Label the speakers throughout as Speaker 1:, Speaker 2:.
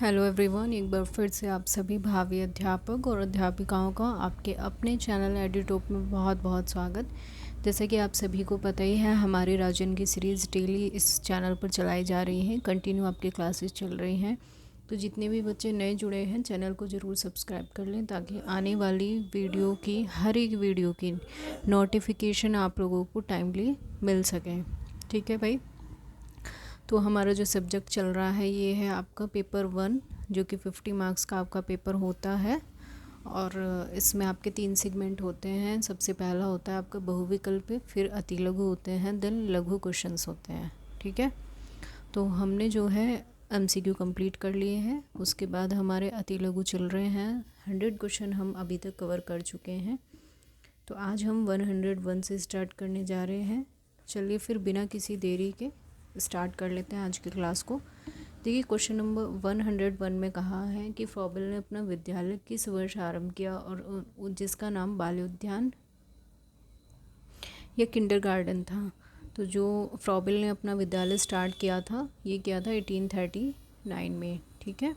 Speaker 1: Hello everyone, एक बार फिर से आप सभी भावी अध्यापक और अध्यापिकाओं का आपके अपने चैनल एडुटॉप में बहुत बहुत स्वागत। जैसे कि आप सभी को पता ही है, हमारी राजन की सीरीज़ डेली इस चैनल पर चलाई जा रही है। कंटिन्यू आपकी क्लासेस चल रही हैं। तो जितने भी बच्चे नए जुड़े हैं, चैनल को ज़रूर सब्सक्राइब कर लें ताकि आने वाली वीडियो की हर एक वीडियो की नोटिफिकेशन आप लोगों को टाइमली मिल सके। ठीक है भाई। तो हमारा जो सब्जेक्ट चल रहा है ये है आपका पेपर 1, जो कि 50 मार्क्स का आपका पेपर होता है। और इसमें आपके 3 सेगमेंट होते हैं। सबसे पहला होता है आपका बहुविकल्प, फिर अति लघु होते हैं, देन लघु क्वेश्चंस होते हैं। ठीक है। तो हमने जो है MCQ कंप्लीट कर लिए हैं। उसके बाद हमारे अति लघु चल रहे हैं। 100 क्वेश्चन हम अभी तक कवर कर चुके हैं। तो आज हम 101 से स्टार्ट करने जा रहे हैं। चलिए फिर बिना किसी देरी के स्टार्ट कर लेते हैं आज की क्लास को। देखिए, क्वेश्चन नंबर 101 में कहा है कि फ्रॉबेल ने अपना विद्यालय किस वर्ष आरंभ किया और जिसका नाम बाल्योद्यान या किंडरगार्टन था। तो जो फ्रॉबेल ने अपना विद्यालय स्टार्ट किया था, ये किया था 1839 में। ठीक है,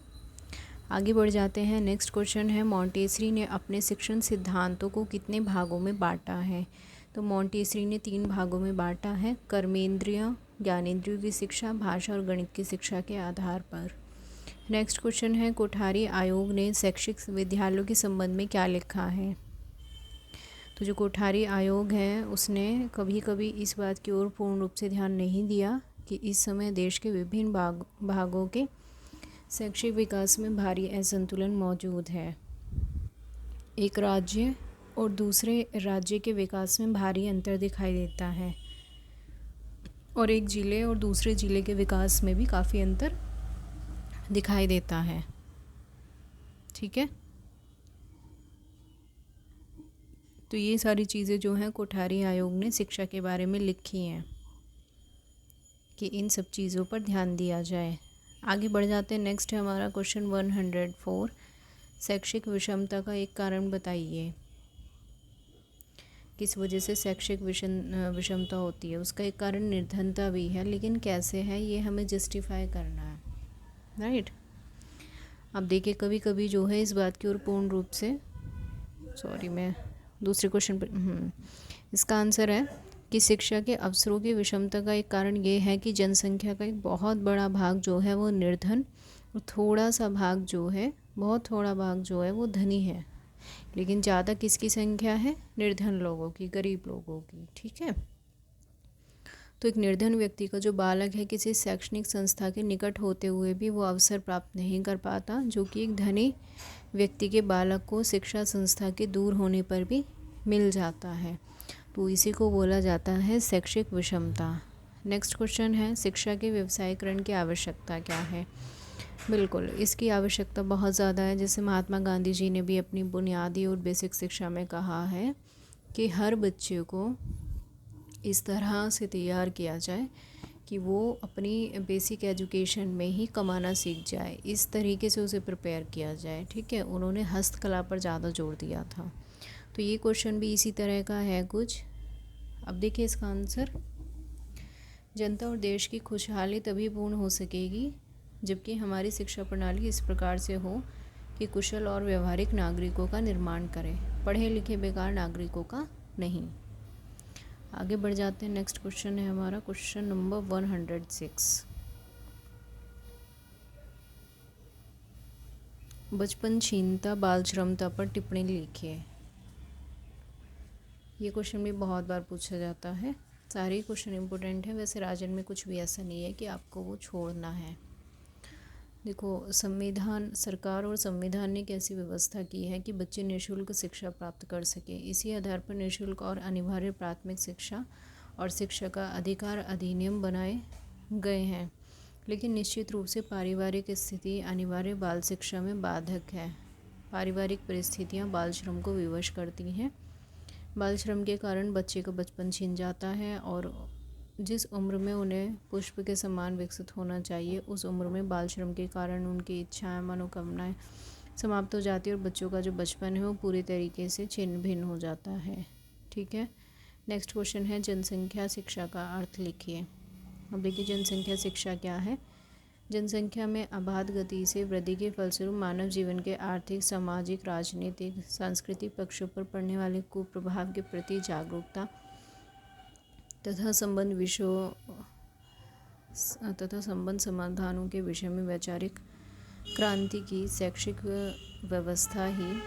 Speaker 1: आगे बढ़ जाते हैं। नेक्स्ट क्वेश्चन है, मॉन्टेसरी ने अपने शिक्षण सिद्धांतों को कितने भागों में बांटा है। तो मॉन्टेसरी ने 3 भागों में बांटा है, कर्मेंद्रिय, ज्ञानेंद्रियों की शिक्षा, भाषा और गणित की शिक्षा के आधार पर। नेक्स्ट क्वेश्चन है, कोठारी आयोग ने शैक्षिक विद्यालयों के संबंध में क्या लिखा है। तो जो कोठारी आयोग है उसने कभी कभी इस बात की ओर पूर्ण रूप से ध्यान नहीं दिया कि इस समय देश के विभिन्न भागों के शैक्षिक विकास में भारी असंतुलन मौजूद है। एक राज्य और दूसरे राज्य के विकास में भारी अंतर दिखाई देता है और एक ज़िले और दूसरे ज़िले के विकास में भी काफ़ी अंतर दिखाई देता है। ठीक है। तो ये सारी चीज़ें जो हैं कोठारी आयोग ने शिक्षा के बारे में लिखी हैं कि इन सब चीज़ों पर ध्यान दिया जाए। आगे बढ़ जाते हैं। नेक्स्ट है हमारा क्वेश्चन 104, शैक्षिक विषमता का एक कारण बताइए। किस वजह से शैक्षिक विषमता होती है। उसका एक कारण निर्धनता भी है, लेकिन कैसे है ये हमें जस्टिफाई करना है। राइट। अब देखिए, कभी कभी जो है इस बात की ओर पूर्ण रूप से मैं दूसरे क्वेश्चन पर इसका आंसर है कि शिक्षा के अवसरों की विषमता का एक कारण ये है कि जनसंख्या का एक बहुत बड़ा भाग जो है वो निर्धन और थोड़ा सा भाग जो है, बहुत थोड़ा भाग जो है वो धनी है। लेकिन ज़्यादा किसकी संख्या है? निर्धन लोगों की, गरीब लोगों की। ठीक है। तो एक निर्धन व्यक्ति का जो बालक है किसी शैक्षणिक संस्था के निकट होते हुए भी वो अवसर प्राप्त नहीं कर पाता, जो कि एक धनी व्यक्ति के बालक को शिक्षा संस्था के दूर होने पर भी मिल जाता है। तो इसी को बोला जाता है शैक्षिक विषमता। नेक्स्ट क्वेश्चन है, शिक्षा के व्यवसायीकरण की आवश्यकता क्या है। बिल्कुल, इसकी आवश्यकता बहुत ज़्यादा है। जैसे महात्मा गांधी जी ने भी अपनी बुनियादी और बेसिक शिक्षा में कहा है कि हर बच्चे को इस तरह से तैयार किया जाए कि वो अपनी बेसिक एजुकेशन में ही कमाना सीख जाए, इस तरीके से उसे प्रिपेयर किया जाए। ठीक है। उन्होंने हस्तकला पर ज़्यादा जोर दिया था। तो ये क्वेश्चन भी इसी तरह का है कुछ। अब देखिए इसका आंसर, जनता और देश की खुशहाली तभी पूर्ण हो सकेगी जबकि हमारी शिक्षा प्रणाली इस प्रकार से हो कि कुशल और व्यवहारिक नागरिकों का निर्माण करे, पढ़े लिखे बेकार नागरिकों का नहीं। आगे बढ़ जाते हैं। नेक्स्ट क्वेश्चन है हमारा क्वेश्चन नंबर 106, बचपन छीनता बाल श्रमता पर टिप्पणी लिखिए। ये क्वेश्चन भी बहुत बार पूछा जाता है। सारे क्वेश्चन इंपॉर्टेंट है। वैसे राजन में कुछ भी ऐसा नहीं है कि आपको वो छोड़ना है। देखो, संविधान, सरकार और संविधान ने कैसी व्यवस्था की है कि बच्चे निःशुल्क शिक्षा प्राप्त कर सके। इसी आधार पर निःशुल्क और अनिवार्य प्राथमिक शिक्षा और शिक्षा का अधिकार अधिनियम बनाए गए हैं। लेकिन निश्चित रूप से पारिवारिक स्थिति अनिवार्य बाल शिक्षा में बाधक है। पारिवारिक परिस्थितियां बाल श्रम को विवश करती हैं। बाल श्रम के कारण बच्चे का बचपन छीन जाता है और जिस उम्र में उन्हें पुष्प के समान विकसित होना चाहिए, उस उम्र में बाल श्रम के कारण उनकी इच्छाएं, मनोकामनाएं समाप्त हो जाती है और बच्चों का जो बचपन है वो पूरी तरीके से छिन्न भिन्न हो जाता है। ठीक है। नेक्स्ट क्वेश्चन है, जनसंख्या शिक्षा का अर्थ लिखिए। अब देखिए, जनसंख्या शिक्षा क्या है। जनसंख्या में अबाध गति से वृद्धि के फलस्वरूप मानव जीवन के आर्थिक, सामाजिक, राजनीतिक, सांस्कृतिक पक्षों पर पड़ने वाले कुप्रभाव के प्रति जागरूकता तथा संबंध समाधानों के विषय में वैचारिक क्रांति की शैक्षिक व्यवस्था ही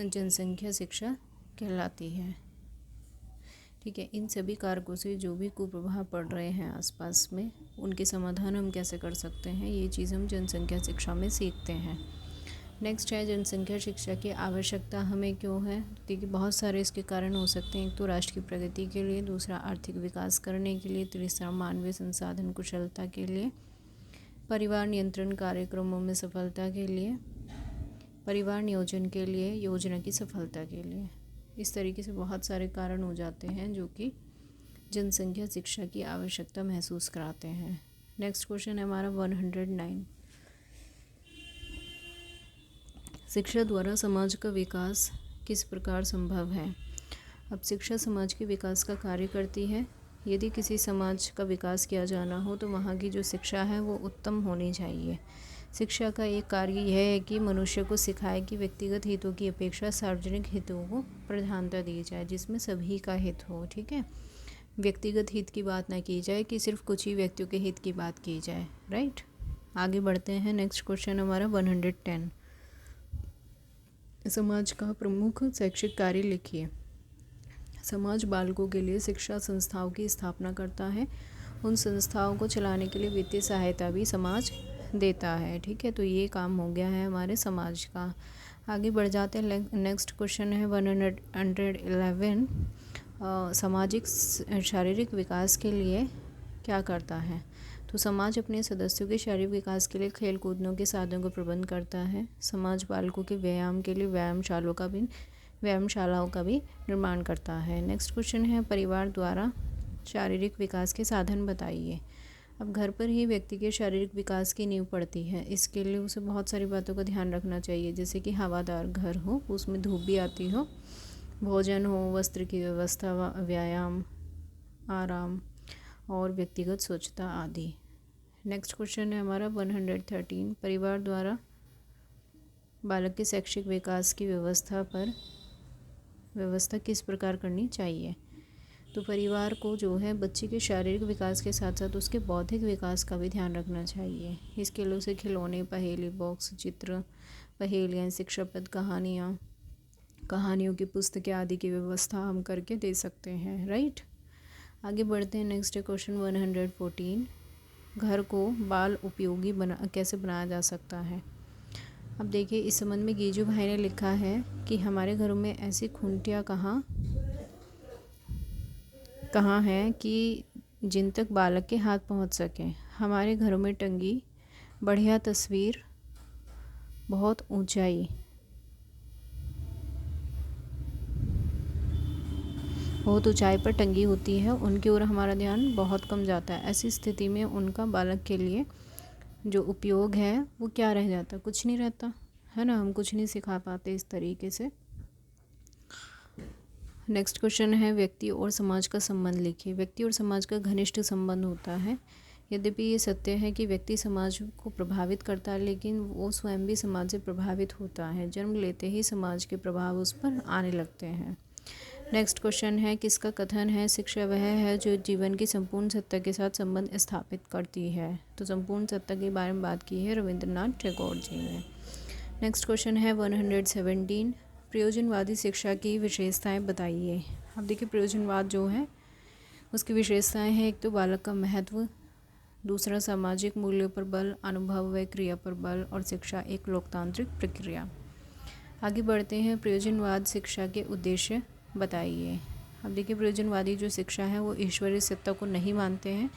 Speaker 1: जनसंख्या शिक्षा कहलाती है। ठीक है, इन सभी कारकों से जो भी कुप्रभाव पड़ रहे हैं आसपास में, उनके समाधान हम कैसे कर सकते हैं, ये चीज़ हम जनसंख्या शिक्षा में सीखते हैं। नेक्स्ट है जनसंख्या शिक्षा की आवश्यकता हमें क्यों है। देखिए, बहुत सारे इसके कारण हो सकते हैं। एक तो राष्ट्र की प्रगति के लिए, दूसरा आर्थिक विकास करने के लिए, तीसरा मानवीय संसाधन कुशलता के लिए, परिवार नियंत्रण कार्यक्रमों में सफलता के लिए, परिवार नियोजन के लिए, योजना की सफलता के लिए। इस तरीके से बहुत सारे कारण हो जाते हैं जो कि जनसंख्या शिक्षा की आवश्यकता महसूस कराते हैं। नेक्स्ट क्वेश्चन है हमारा 109। शिक्षा द्वारा समाज का विकास किस प्रकार संभव है। अब शिक्षा समाज के विकास का कार्य करती है। यदि किसी समाज का विकास किया जाना हो तो वहाँ की जो शिक्षा है वो उत्तम होनी चाहिए। शिक्षा का एक कार्य यह है कि मनुष्य को सिखाए कि व्यक्तिगत हितों की अपेक्षा सार्वजनिक हितों को प्रधानता दी जाए, जिसमें सभी का हित हो। ठीक है, व्यक्तिगत हित की बात ना की जाए कि सिर्फ कुछ ही व्यक्तियों के हित की बात की जाए। राइट, आगे बढ़ते हैं। नेक्स्ट क्वेश्चन हमारा 110। समाज का प्रमुख शैक्षिक कार्य लिखिए। समाज बालकों के लिए शिक्षा संस्थाओं की स्थापना करता है। उन संस्थाओं को चलाने के लिए वित्तीय सहायता भी समाज देता है। ठीक है, तो ये काम हो गया है हमारे समाज का। आगे बढ़ जाते हैं। नेक्स्ट क्वेश्चन है 111। सामाजिक शारीरिक विकास के लिए क्या करता है। तो समाज अपने सदस्यों के शारीरिक विकास के लिए खेल कूदों के साधनों का प्रबंध करता है। समाज बालकों के व्यायाम के लिए व्यायामशालाओं का भी निर्माण करता है। नेक्स्ट क्वेश्चन है परिवार द्वारा शारीरिक विकास के साधन बताइए। अब घर पर ही व्यक्ति के शारीरिक विकास की नींव पड़ती है। इसके लिए उसे बहुत सारी बातों का ध्यान रखना चाहिए, जैसे कि हवादार घर हो, उसमें धूप भी आती हो, भोजन हो, वस्त्र की व्यवस्था, व्यायाम, आराम और व्यक्तिगत स्वच्छता आदि। नेक्स्ट क्वेश्चन है हमारा 113। परिवार द्वारा बालक के शैक्षिक विकास की व्यवस्था किस प्रकार करनी चाहिए। तो परिवार को जो है बच्चे के शारीरिक विकास के साथ साथ उसके बौद्धिक विकास का भी ध्यान रखना चाहिए। इसके लिए उसे खिलौने, पहेली बॉक्स, चित्र, पहेलियाँ, शिक्षाप्रद कहानियों की पुस्तकें आदि की व्यवस्था हम करके दे सकते हैं। राइट, आगे बढ़ते हैं। Next question 114। घर को बाल उपयोगी कैसे बनाया जा सकता है। अब देखिए, इस संबंध में गीजू भाई ने लिखा है कि हमारे घरों में ऐसी खूंटियाँ कहाँ हैं कि जिन तक बालक के हाथ पहुँच सकें। हमारे घरों में टंगी बढ़िया तस्वीर बहुत ऊंचाई पर टंगी होती है, उनकी ओर हमारा ध्यान बहुत कम जाता है। ऐसी स्थिति में उनका बालक के लिए जो उपयोग है वो क्या रह जाता, कुछ नहीं रहता है ना। हम कुछ नहीं सिखा पाते इस तरीके से। नेक्स्ट क्वेश्चन है व्यक्ति और समाज का संबंध लिखिए। व्यक्ति और समाज का घनिष्ठ संबंध होता है। यद्यपि ये सत्य है कि व्यक्ति समाज को प्रभावित करता है, लेकिन वो स्वयं भी समाज से प्रभावित होता है। जन्म लेते ही समाज के प्रभाव उस पर आने लगते हैं। नेक्स्ट क्वेश्चन है किसका कथन है शिक्षा वह है जो जीवन की संपूर्ण सत्ता के साथ संबंध स्थापित करती है। तो संपूर्ण सत्ता के बारे में बात की है रविंद्रनाथ टैगोर जी ने। नेक्स्ट क्वेश्चन है 117। प्रयोजनवादी शिक्षा की विशेषताएं बताइए। अब देखिए, प्रयोजनवाद जो है उसकी विशेषताएं हैं। एक तो बालक का महत्व, दूसरा सामाजिक मूल्यों पर बल, अनुभव व क्रिया पर बल, और शिक्षा एक लोकतांत्रिक प्रक्रिया। आगे बढ़ते हैं। प्रयोजनवाद शिक्षा के उद्देश्य बताइए। अब देखिए, प्रयोजनवादी जो शिक्षा है वो ईश्वरीय सत्ता को नहीं मानते हैं,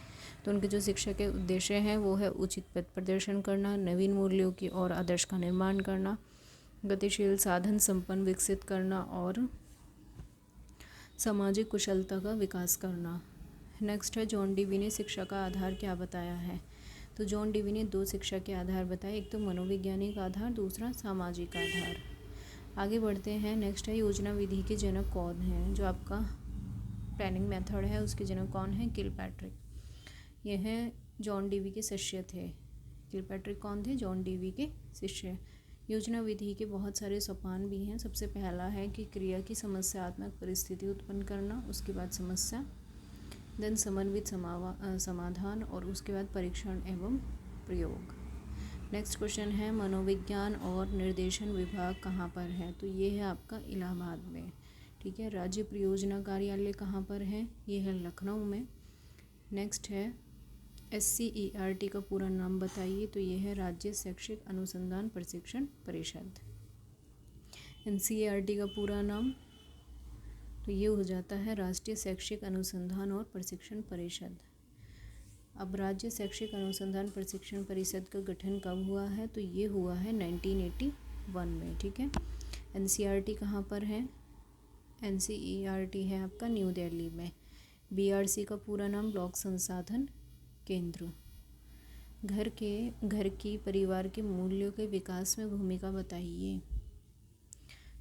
Speaker 1: तो उनके जो शिक्षा के उद्देश्य हैं वो है उचित पथ प्रदर्शन करना, नवीन मूल्यों की और आदर्श का निर्माण करना, गतिशील साधन संपन्न विकसित करना और सामाजिक कुशलता का विकास करना। नेक्स्ट है जॉन डीवी ने शिक्षा का आधार क्या बताया है। तो जॉन डीवी ने 2 शिक्षा के आधार बताए, एक तो मनोवैज्ञानिक आधार, दूसरा सामाजिक आधार। आगे बढ़ते हैं। नेक्स्ट है योजना विधि के जनक कौन है। जो आपका प्लानिंग मेथड है उसके जनक कौन है, किलपैट्रिक। यह जॉन डीवी के शिष्य थे। किलपैट्रिक कौन थे? जॉन डीवी के शिष्य। योजना विधि के बहुत सारे सोपान भी हैं। सबसे पहला है कि क्रिया की समस्यात्मक परिस्थिति उत्पन्न करना, उसके बाद समस्या, देन समन्वित समाधान और उसके बाद परीक्षण एवं प्रयोग। नेक्स्ट क्वेश्चन है मनोविज्ञान और निर्देशन विभाग कहाँ पर है? तो ये है आपका इलाहाबाद में। ठीक है। राज्य परियोजना कार्यालय कहाँ पर है? ये है लखनऊ में। नेक्स्ट है SCERT का पूरा नाम बताइए। तो ये है राज्य शैक्षिक अनुसंधान प्रशिक्षण परिषद। NCERT का पूरा नाम तो ये हो जाता है राष्ट्रीय शैक्षिक अनुसंधान और प्रशिक्षण परिषद। अब राज्य शैक्षिक अनुसंधान प्रशिक्षण परिषद का गठन कब हुआ है? तो ये हुआ है 1981 में। ठीक है। NCERT कहाँ पर है? NCERT है आपका न्यू दिल्ली में। BRC का पूरा नाम ब्लॉक संसाधन केंद्र। घर की परिवार के मूल्यों के विकास में भूमिका बताइए।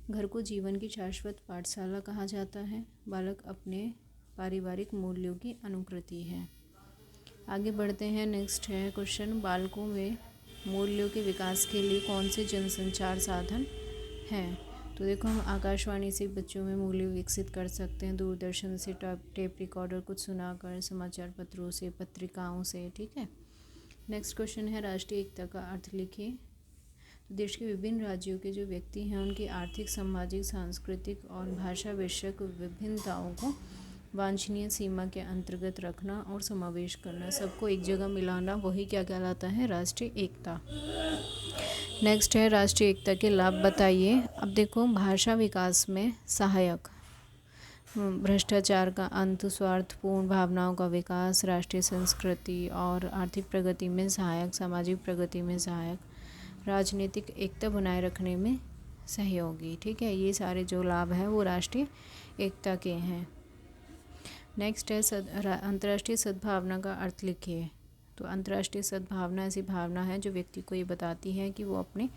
Speaker 1: घर को जीवन की शाश्वत पाठशाला कहा जाता है। बालक अपने पारिवारिक मूल्यों की अनुकृति है। आगे बढ़ते हैं। नेक्स्ट है क्वेश्चन बालकों में मूल्यों के विकास के लिए कौन से जनसंचार साधन हैं? तो देखो हम आकाशवाणी से बच्चों में मूल्य विकसित कर सकते हैं, दूरदर्शन से, टेप रिकॉर्डर कुछ सुनाकर, समाचार पत्रों से, पत्रिकाओं से। ठीक है। नेक्स्ट क्वेश्चन है राष्ट्रीय एकता का अर्थ लिखिए। तो देश के विभिन्न राज्यों के जो व्यक्ति हैं उनकी आर्थिक, सामाजिक, सांस्कृतिक और भाषा विषयक विभिन्नताओं को वांछनीय सीमा के अंतर्गत रखना और समावेश करना, सबको एक जगह मिलाना, वही क्या कहलाता है? राष्ट्रीय एकता। नेक्स्ट है राष्ट्रीय एकता के लाभ बताइए। अब देखो भाषा विकास में सहायक, भ्रष्टाचार का अंत, स्वार्थपूर्ण भावनाओं का विकास, राष्ट्रीय संस्कृति और आर्थिक प्रगति में सहायक, सामाजिक प्रगति में सहायक, राजनीतिक एकता बनाए रखने में सहयोगी। ठीक है। ये सारे जो लाभ हैं वो राष्ट्रीय एकता के हैं। नेक्स्ट है अंतर्राष्ट्रीय सद्भावना का अर्थ लिखिए। तो अंतर्राष्ट्रीय सद्भावना ऐसी भावना है जो व्यक्ति को ये बताती है कि वो अपने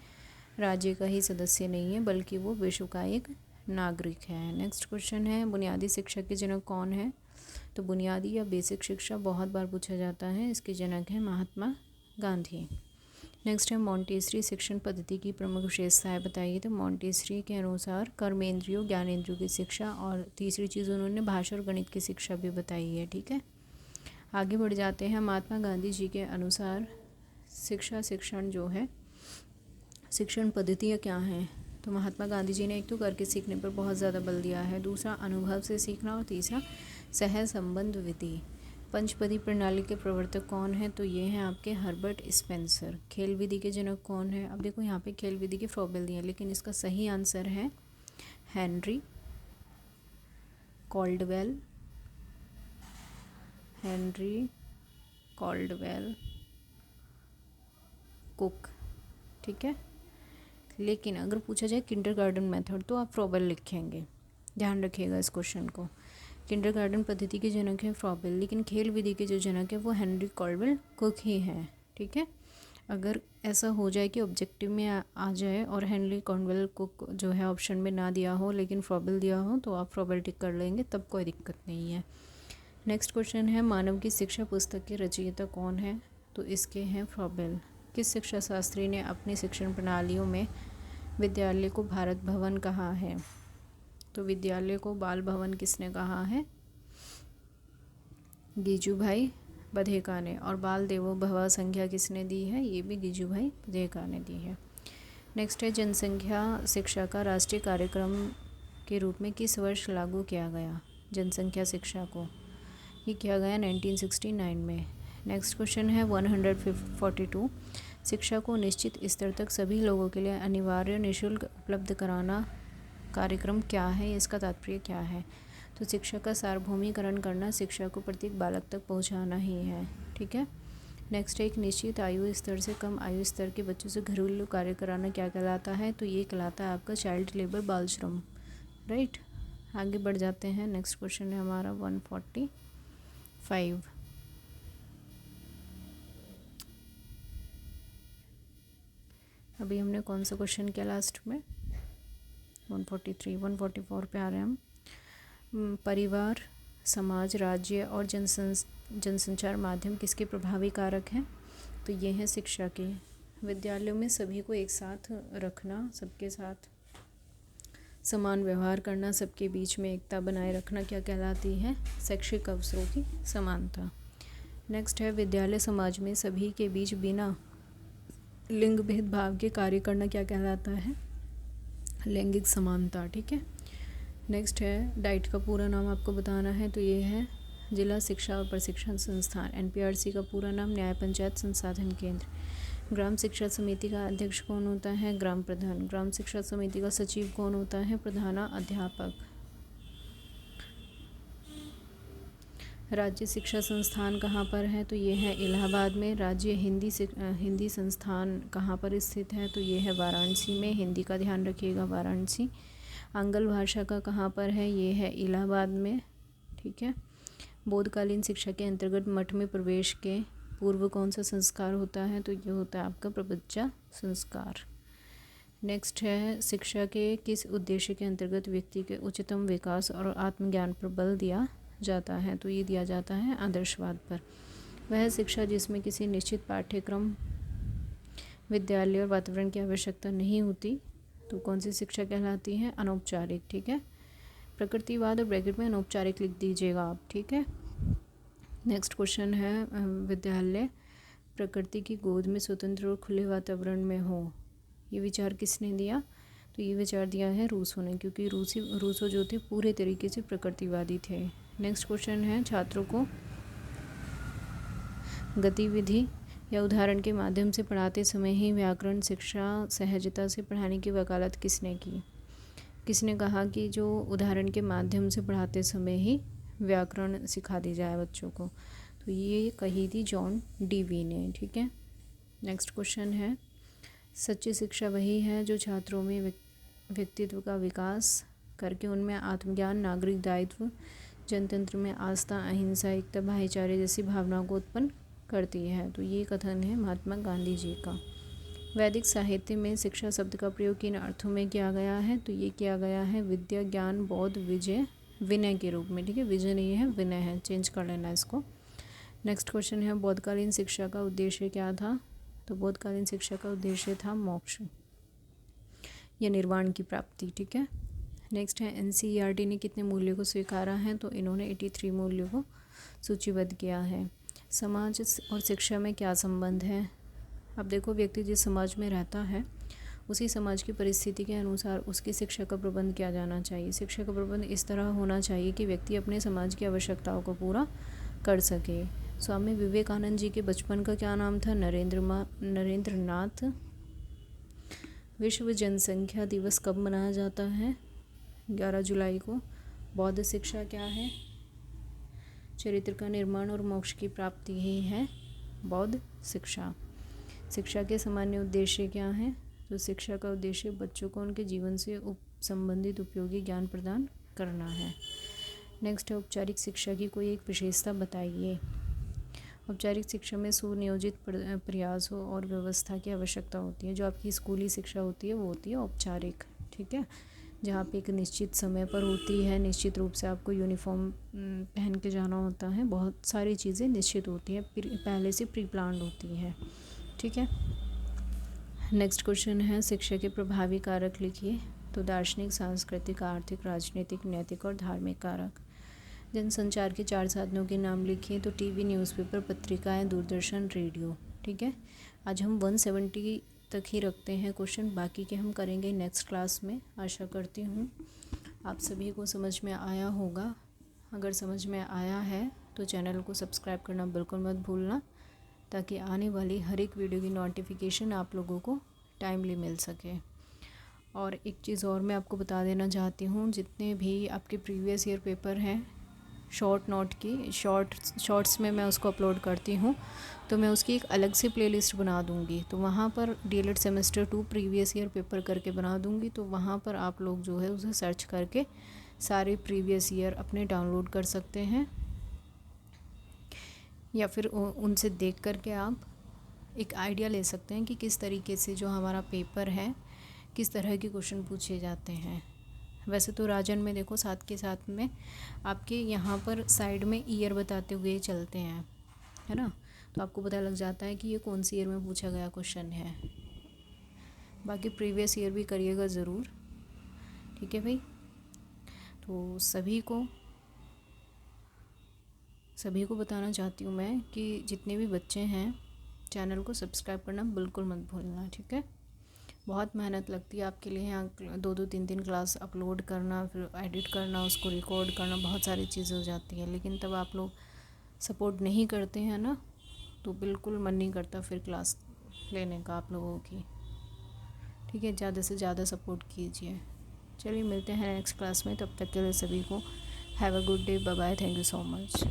Speaker 1: राज्य का ही सदस्य नहीं है बल्कि वो विश्व का एक नागरिक है। नेक्स्ट क्वेश्चन है बुनियादी शिक्षा के जनक कौन है? तो बुनियादी या बेसिक शिक्षा बहुत बार पूछा जाता है। इसके जनक हैं महात्मा गांधी। नेक्स्ट है मॉन्टेसरी शिक्षण पद्धति की प्रमुख विशेषताएं बताइए। तो मॉन्टेसरी के अनुसार कर्मेंद्रियों, ज्ञानेंद्रियों की शिक्षा, और तीसरी चीज़ उन्होंने भाषा और गणित की शिक्षा भी बताई है। ठीक है। आगे बढ़ जाते हैं। महात्मा गांधी जी के अनुसार शिक्षण जो है, शिक्षण पद्धतियाँ क्या हैं? तो महात्मा गांधी जी ने एक तो करके सीखने पर बहुत ज़्यादा बल दिया है, दूसरा अनुभव से सीखना, और तीसरा सह संबंध विधि। पंचपदी प्रणाली के प्रवर्तक कौन है? तो ये हैं आपके हर्बर्ट स्पेंसर। खेल विधि के जनक कौन है? अब देखो यहाँ पे खेल विधि के फ्रॉबेल दिए हैं, लेकिन इसका सही आंसर है Henry Caldwell. Henry Caldwell cook. ठीक है। लेकिन अगर पूछा जाए किंडरगार्टन मेथड तो आप फ्रॉबेल लिखेंगे, ध्यान रखिएगा इस क्वेश्चन को। किंडरगार्टन पद्धति के जनक है फ्रॉबेल, लेकिन खेल विधि के जो जनक है वो हेनरी कॉल्डवेल कुक ही हैं। ठीक है। अगर ऐसा हो जाए कि ऑब्जेक्टिव में आ जाए और हेनरी कॉल्डवेल कुक जो है ऑप्शन में ना दिया हो लेकिन फ्रॉबेल दिया हो तो आप फ्रॉबेल टिक कर लेंगे, तब कोई दिक्कत नहीं है। नेक्स्ट क्वेश्चन है मानव की शिक्षा पुस्तक के रचयिता कौन है? तो इसके हैं फ्रॉबेल। किस शिक्षा शास्त्री ने अपनी शिक्षण प्रणालियों में विद्यालय को भारत भवन कहा है? तो विद्यालय को बाल भवन किसने कहा है? गिजुभाई बधेका ने। और बाल देवो भव संख्या किसने दी है? ये भी गिजुभाई बधेका ने दी है। नेक्स्ट है जनसंख्या शिक्षा का राष्ट्रीय कार्यक्रम के रूप में किस वर्ष लागू किया गया? जनसंख्या शिक्षा को ये किया गया 1969 में। नेक्स्ट क्वेश्चन है 142 शिक्षा को निश्चित स्तर तक सभी लोगों के लिए अनिवार्य निःशुल्क उपलब्ध कराना कार्यक्रम क्या है? इसका तात्पर्य क्या है? तो शिक्षा का सार्वभौमिकरण करना, शिक्षा को प्रत्येक बालक तक पहुंचाना ही है। ठीक है। नेक्स्ट है एक निश्चित आयु स्तर से कम आयु स्तर के बच्चों से घरेलू कार्य कराना क्या कहलाता है? तो ये कहलाता है आपका चाइल्ड लेबर, बाल श्रम। राइट। आगे बढ़ जाते हैं। नेक्स्ट क्वेश्चन है हमारा 145। अभी हमने कौन सा क्वेश्चन किया लास्ट में? 143, 144 पे आ रहे हैं हम। परिवार, समाज, राज्य और जनसंचार माध्यम किसके प्रभावी कारक हैं? तो ये हैं शिक्षा के। विद्यालयों में सभी को एक साथ रखना, सबके साथ समान व्यवहार करना, सबके बीच में एकता बनाए रखना क्या कहलाती है? शैक्षिक अवसरों की समानता। नेक्स्ट है विद्यालय समाज में सभी के बीच बिना लिंग भेदभाव के कार्य करना क्या कहलाता है? लैंगिक समानता। ठीक है। नेक्स्ट है डाइट का पूरा नाम आपको बताना है, तो ये है जिला शिक्षा और प्रशिक्षण संस्थान। एनपीआरसी का पूरा नाम न्याय पंचायत संसाधन केंद्र। ग्राम शिक्षा समिति का अध्यक्ष कौन होता है? ग्राम प्रधान। ग्राम शिक्षा समिति का सचिव कौन होता है? प्रधानाध्यापक। राज्य शिक्षा संस्थान कहाँ पर है? तो ये है इलाहाबाद में। राज्य हिंदी संस्थान कहाँ पर स्थित है? तो ये है वाराणसी में। हिंदी का ध्यान रखिएगा, वाराणसी। आंग्ल भाषा का कहाँ पर है? ये है इलाहाबाद में। ठीक है। बोधकालीन शिक्षा के अंतर्गत मठ में प्रवेश के पूर्व कौन सा संस्कार होता है? तो ये होता है आपका प्रबज्जा संस्कार। नेक्स्ट है शिक्षा के किस उद्देश्य के अंतर्गत व्यक्ति के उच्चतम विकास और आत्मज्ञान पर बल दिया जाता है? तो ये दिया जाता है आदर्शवाद पर। वह शिक्षा जिसमें किसी निश्चित पाठ्यक्रम, विद्यालय और वातावरण की आवश्यकता नहीं होती, तो कौन सी शिक्षा कहलाती है? अनौपचारिक। ठीक है। प्रकृतिवाद और ब्रैकेट में अनौपचारिक लिख दीजिएगा आप। ठीक है। नेक्स्ट क्वेश्चन है विद्यालय प्रकृति की गोद में स्वतंत्र और खुले वातावरण में हो, ये विचार किसने दिया? तो ये विचार दिया है रूसो ने, क्योंकि रूसो जो थे पूरे तरीके से प्रकृतिवादी थे। नेक्स्ट क्वेश्चन है छात्रों को गतिविधि या उदाहरण के माध्यम से पढ़ाते समय ही व्याकरण शिक्षा सहजता से पढ़ाने की वकालत किसने की? किसने कहा कि जो उदाहरण के माध्यम से पढ़ाते समय ही व्याकरण सिखा दी जाए बच्चों को? तो ये कही थी जॉन डीवी ने। ठीक है। नेक्स्ट क्वेश्चन है सच्ची शिक्षा वही है जो छात्रों में व्यक्तित्व का विकास करके उनमें आत्मज्ञान, नागरिक दायित्व, जनतंत्र में आस्था, अहिंसा, एकता, भाईचारे जैसी भावनाओं को उत्पन्न करती है। तो ये कथन है महात्मा गांधी जी का। वैदिक साहित्य में शिक्षा शब्द का प्रयोग किन अर्थों में किया गया है? तो ये किया गया है विद्या, ज्ञान, बोध, विजय, विनय के रूप में। ठीक है। विजय नहीं है, विनय है, चेंज कर लेना इसको। नेक्स्ट क्वेश्चन है बोधकालीन शिक्षा का उद्देश्य क्या था? तो बोधकालीन शिक्षा का उद्देश्य था मोक्ष या निर्वाण की प्राप्ति। ठीक है। नेक्स्ट है एनसीईआरटी ने कितने मूल्यों को स्वीकारा है? तो इन्होंने 83 मूल्यों को सूचीबद्ध किया है। समाज और शिक्षा में क्या संबंध है? अब देखो, व्यक्ति जिस समाज में रहता है उसी समाज की परिस्थिति के अनुसार उसकी शिक्षा का प्रबंध किया जाना चाहिए। शिक्षा का प्रबंध इस तरह होना चाहिए कि व्यक्ति अपने समाज की आवश्यकताओं को पूरा कर सके। स्वामी विवेकानंद जी के बचपन का क्या नाम था? नरेंद्रनाथ। विश्व जनसंख्या दिवस कब मनाया जाता है? 11 जुलाई को। बौद्ध शिक्षा क्या है? चरित्र का निर्माण और मोक्ष की प्राप्ति ही है बौद्ध शिक्षा। शिक्षा के सामान्य उद्देश्य क्या हैं? तो शिक्षा का उद्देश्य बच्चों को उनके जीवन से संबंधित उपयोगी ज्ञान प्रदान करना है। नेक्स्ट है औपचारिक शिक्षा की कोई एक विशेषता बताइए। औपचारिक शिक्षा में सुनियोजित प्रयास हो और व्यवस्था की आवश्यकता होती है। जो आपकी स्कूली शिक्षा होती है वो होती है औपचारिक। ठीक है। जहाँ पे एक निश्चित समय पर होती है, निश्चित रूप से आपको यूनिफॉर्म पहन के जाना होता है, बहुत सारी चीज़ें निश्चित होती हैं, पहले से प्री प्लान्ड होती है। ठीक है। नेक्स्ट क्वेश्चन है शिक्षा के प्रभावी कारक लिखिए। तो दार्शनिक, सांस्कृतिक, आर्थिक, राजनीतिक, नैतिक और धार्मिक कारक। जनसंचार के 4 साधनों के नाम लिखिए। तो टीवी, न्यूज़पेपर, पत्रिकाएं, दूरदर्शन, रेडियो। ठीक है। आज हम 170 तक ही रखते हैं क्वेश्चन, बाकी के हम करेंगे नेक्स्ट क्लास में। आशा करती हूँ आप सभी को समझ में आया होगा। अगर समझ में आया है तो चैनल को सब्सक्राइब करना बिल्कुल मत भूलना, ताकि आने वाली हर एक वीडियो की नोटिफिकेशन आप लोगों को टाइमली मिल सके। और एक चीज़ और मैं आपको बता देना चाहती हूँ, जितने भी आपके प्रीवियस ईयर पेपर हैं शॉर्ट नोट की शॉर्ट्स में मैं उसको अपलोड करती हूँ, तो मैं उसकी एक अलग से प्लेलिस्ट बना दूँगी। तो वहाँ पर DElEd semester 2 previous year paper करके बना दूँगी। तो वहाँ पर आप लोग जो है उसे सर्च करके सारे प्रीवियस ईयर अपने डाउनलोड कर सकते हैं, या फिर उनसे देख करके आप एक आइडिया ले सकते हैं कि किस तरीके से जो हमारा पेपर है किस तरह के क्वेश्चन पूछे जाते हैं। वैसे तो राजन में देखो साथ के साथ में आपके यहाँ पर साइड में ईयर बताते हुए चलते हैं, है ना, तो आपको पता लग जाता है कि ये कौन सी ईयर में पूछा गया क्वेश्चन है। बाकी प्रीवियस ईयर भी करिएगा ज़रूर, ठीक है भाई। तो सभी को बताना चाहती हूँ मैं कि जितने भी बच्चे हैं चैनल को सब्सक्राइब करना बिल्कुल मत भूलना, ठीक है। बहुत मेहनत लगती है आपके लिए, यहाँ 2-2 3 क्लास अपलोड करना, फिर एडिट करना, उसको रिकॉर्ड करना, बहुत सारी चीज़ें हो जाती हैं। लेकिन तब आप लोग सपोर्ट नहीं करते हैं ना, तो बिल्कुल मन नहीं करता फिर क्लास लेने का आप लोगों की, ठीक है। ज़्यादा से ज़्यादा सपोर्ट कीजिए। चलिए मिलते हैं नेक्स्ट क्लास में, तब तक के लिए सभी को have a good day, bye bye, thank you so much.